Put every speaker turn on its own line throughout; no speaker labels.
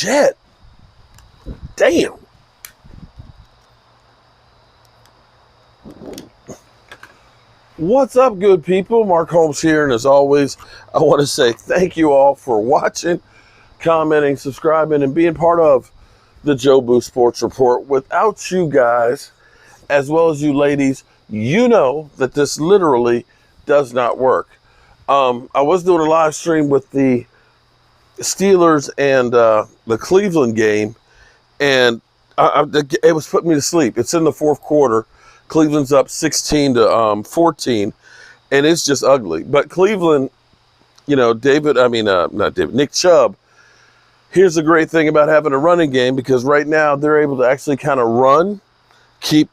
shit. Damn. What's up, good people? Mark Holmes here, and as always, I want to say thank you all for watching, commenting, subscribing, and being part of the Joe Boo Sports Report. Without you guys, as well as you ladies, you know that this literally does not work. I was doing a live stream with the Steelers and the Cleveland game, and it was putting me to sleep. It's in the fourth quarter. Cleveland's up 16-14, and it's just ugly. But Cleveland, you know, Nick Chubb, here's the great thing about having a running game, because right now they're able to actually kind of run, keep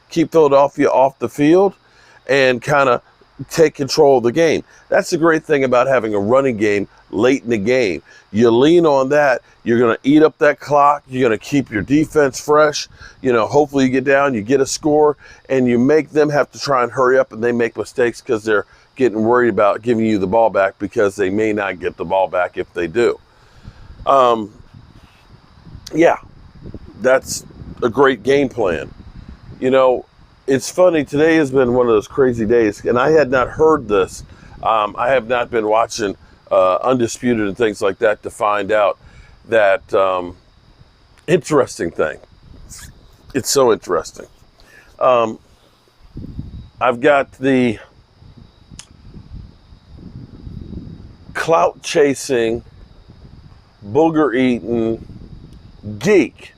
keep Philadelphia off the field, and kind of take control of the game. That's the great thing about having a running game late in the game. You lean on that, you're going to eat up that clock, you're going to keep your defense fresh, you know, hopefully you get down, you get a score, and you make them have to try and hurry up, and they make mistakes because they're getting worried about giving you the ball back, because they may not get the ball back if they do. Yeah, that's a great game plan. You know, it's funny, today has been one of those crazy days, and I had not heard this. I have not been watching Undisputed and things like that to find out that interesting thing. It's so interesting. I've got the clout-chasing, booger-eating geek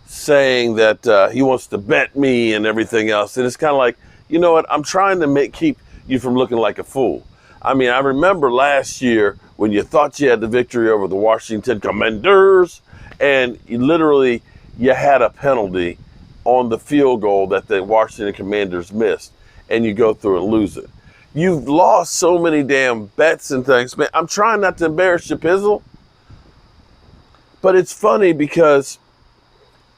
saying that he wants to bet me and everything else. And it's kind of like, you know what? I'm trying to keep you from looking like a fool. I mean, I remember last year when you thought you had the victory over the Washington Commanders, and you had a penalty on the field goal that the Washington Commanders missed, and you go through and lose it. You've lost so many damn bets and things. Man, I'm trying not to embarrass your pizzle, but it's funny because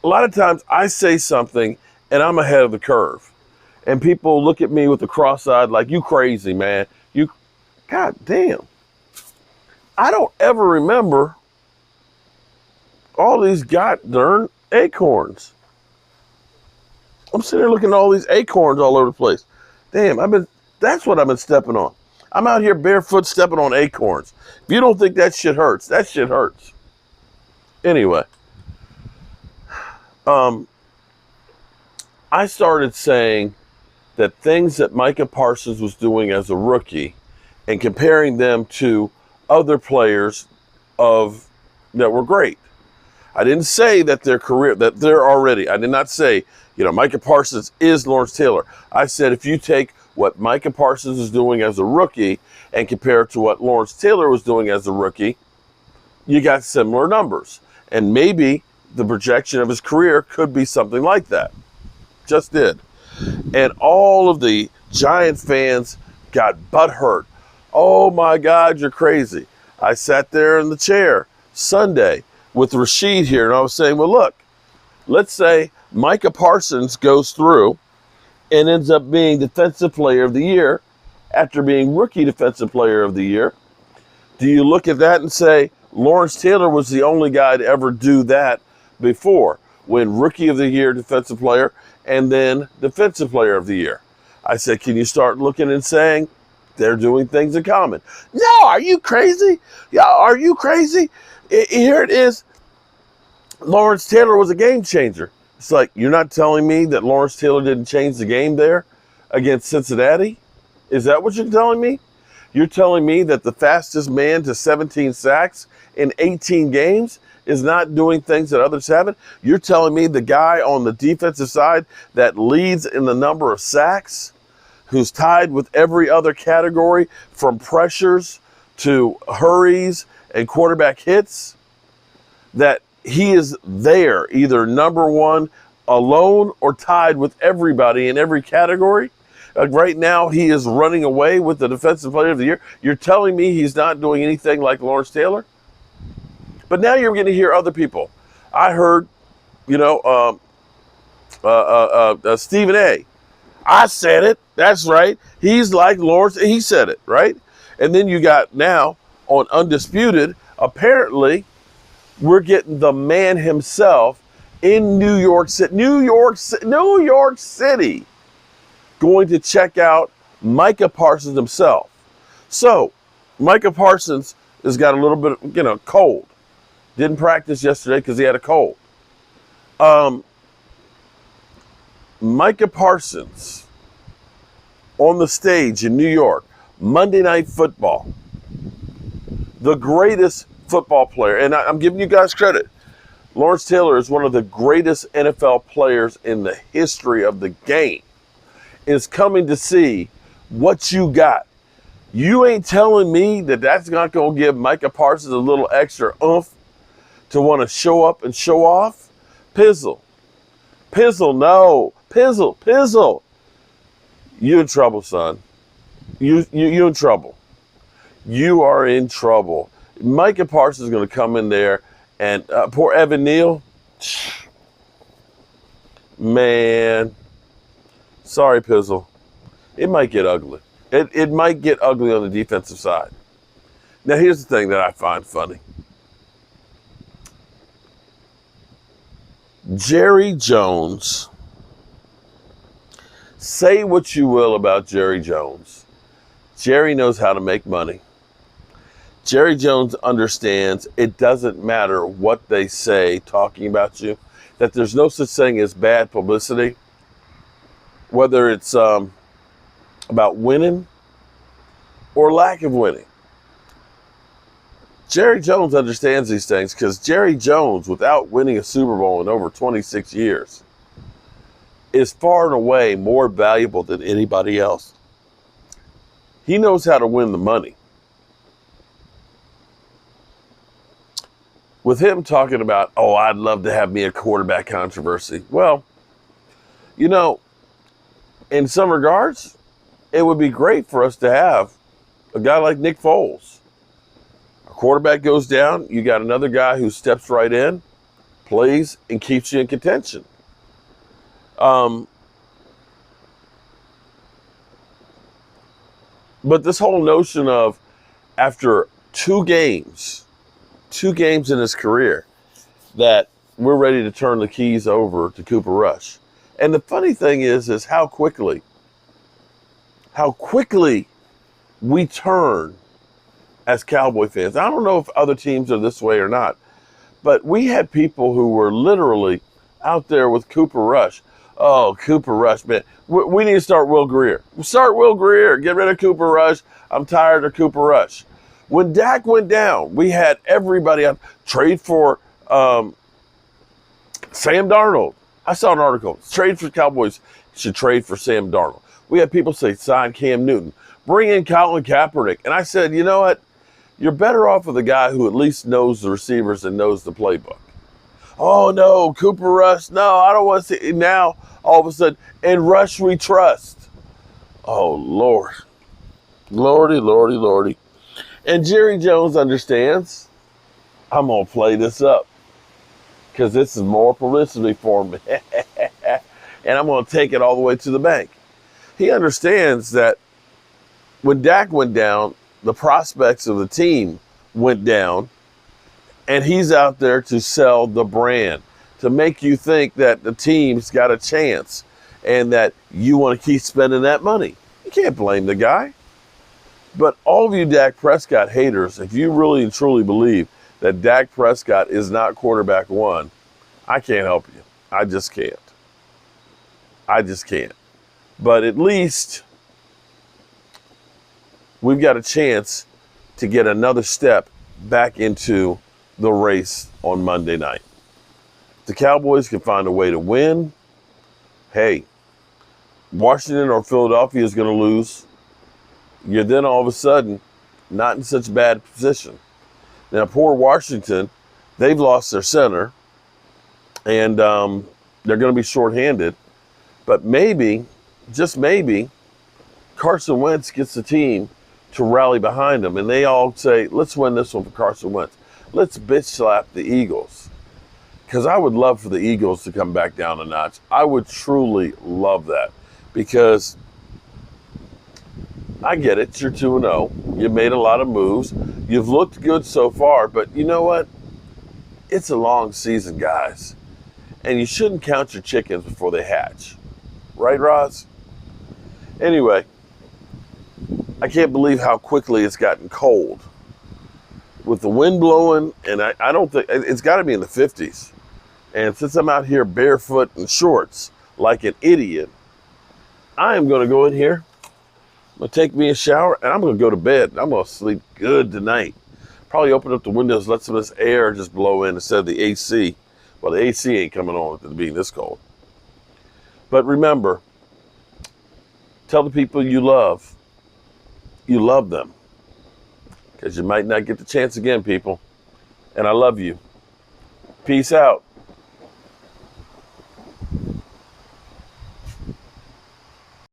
a lot of times I say something and I'm ahead of the curve, and people look at me with a cross-eyed like, you crazy, man. God damn. I don't ever remember all these darn acorns. I'm sitting there looking at all these acorns all over the place. Damn, that's what I've been stepping on. I'm out here barefoot stepping on acorns. If you don't think that shit hurts, that shit hurts. Anyway, I started saying that things that Micah Parsons was doing as a rookie and comparing them to other players that were great. I didn't say that I did not say, you know, Micah Parsons is Lawrence Taylor. I said if you take what Micah Parsons is doing as a rookie and compare it to what Lawrence Taylor was doing as a rookie, you got similar numbers. And maybe the projection of his career could be something like that. Just did. And all of the Giant fans got butthurt. Oh my God, you're crazy. I sat there in the chair Sunday with Rashid here, and I was saying, well, look, let's say Micah Parsons goes through and ends up being Defensive Player of the Year after being Rookie Defensive Player of the Year. Do you look at that and say, Lawrence Taylor was the only guy to ever do that before, win Rookie of the Year, Defensive Player, and then Defensive Player of the Year? I said, can you start looking and saying they're doing things in common? No, are you crazy? Yeah, are you crazy? Here it is. Lawrence Taylor was a game changer. It's like, you're not telling me that Lawrence Taylor didn't change the game there against Cincinnati? Is that what you're telling me? You're telling me that the fastest man to 17 sacks in 18 games is not doing things that others haven't? You're telling me the guy on the defensive side that leads in the number of sacks, who's tied with every other category from pressures to hurries and quarterback hits, that he is there either number one alone or tied with everybody in every category? Right now, he is running away with the Defensive Player of the Year. You're telling me he's not doing anything like Lawrence Taylor? But now you're going to hear other people. I heard, you know, Stephen A. I said it. That's right. He's like Lawrence. He said it, right? And then you got now on Undisputed, Apparently, we're getting the man himself in New York City, New York City, going to check out Micah Parsons himself. So, Micah Parsons has got a little bit, cold. Didn't practice yesterday because he had a cold. Micah Parsons on the stage in New York, Monday Night Football. The greatest football player, and I'm giving you guys credit. Lawrence Taylor is one of the greatest NFL players in the history of the game. Is coming to see what you got. You ain't telling me that that's not going to give Micah Parsons a little extra oomph to want to show up and show off? Pizzle, no. Pizzle. You in trouble, son. You in trouble. You are in trouble. Micah Parsons is going to come in there, and poor Evan Neal, man, sorry, Pizzle. It might get ugly. It might get ugly on the defensive side. Now, here's the thing that I find funny. Jerry Jones, say what you will about Jerry Jones. Jerry knows how to make money. Jerry Jones understands it doesn't matter what they say talking about you, that there's no such thing as bad publicity, whether it's about winning or lack of winning. Jerry Jones understands these things because Jerry Jones, without winning a Super Bowl in over 26 years, is far and away more valuable than anybody else. He knows how to win the money. With him talking about, I'd love to have me a quarterback controversy. Well, in some regards, it would be great for us to have a guy like Nick Foles. A quarterback goes down, you got another guy who steps right in, plays, and keeps you in contention. But this whole notion of after two games in his career, that we're ready to turn the keys over to Cooper Rush. And the funny thing is how quickly we turn as Cowboy fans. I don't know if other teams are this way or not, but we had people who were literally out there with Cooper Rush. Oh, Cooper Rush, man. We need to start Will Greer. Start Will Greer. Get rid of Cooper Rush. I'm tired of Cooper Rush. When Dak went down, we had everybody out. Trade for Sam Darnold. I saw an article. Trade for Cowboys should trade for Sam Darnold. We had people say sign Cam Newton. Bring in Colin Kaepernick. And I said, you know what? You're better off with a guy who at least knows the receivers and knows the playbook. Oh, no, Cooper Rush. No, I don't want to see. Now, all of a sudden, and Rush we trust. Oh, Lord. Lordy. And Jerry Jones understands, I'm going to play this up because this is more publicity for me. And I'm going to take it all the way to the bank. He understands that when Dak went down, the prospects of the team went down, and he's out there to sell the brand, to make you think that the team's got a chance and that you want to keep spending that money. You can't blame the guy. But all of you Dak Prescott haters, if you really and truly believe that Dak Prescott is not quarterback one, I can't help you. I just can't. But at least we've got a chance to get another step back into the race on Monday night. If the Cowboys can find a way to win, hey, Washington or Philadelphia is going to lose. You're then all of a sudden not in such a bad position. Now, poor Washington, they've lost their center, and they're going to be shorthanded. But maybe, just maybe, Carson Wentz gets the team to rally behind him, and they all say, let's win this one for Carson Wentz. Let's bitch slap the Eagles. Because I would love for the Eagles to come back down a notch. I would truly love that. Because I get it. You're 2-0. You've made a lot of moves. You've looked good so far, but you know what? It's a long season, guys. And you shouldn't count your chickens before they hatch. Right, Roz? Anyway, I can't believe how quickly it's gotten cold. With the wind blowing, and I don't think, it's got to be in the 50s. And since I'm out here barefoot in shorts like an idiot, I am going to go in here. I'm going to take me a shower, and I'm going to go to bed. I'm going to sleep good tonight. Probably open up the windows, let some of this air just blow in instead of the AC. Well, the AC ain't coming on with it being this cold. But remember, tell the people you love them. Because you might not get the chance again, people. And I love you. Peace out.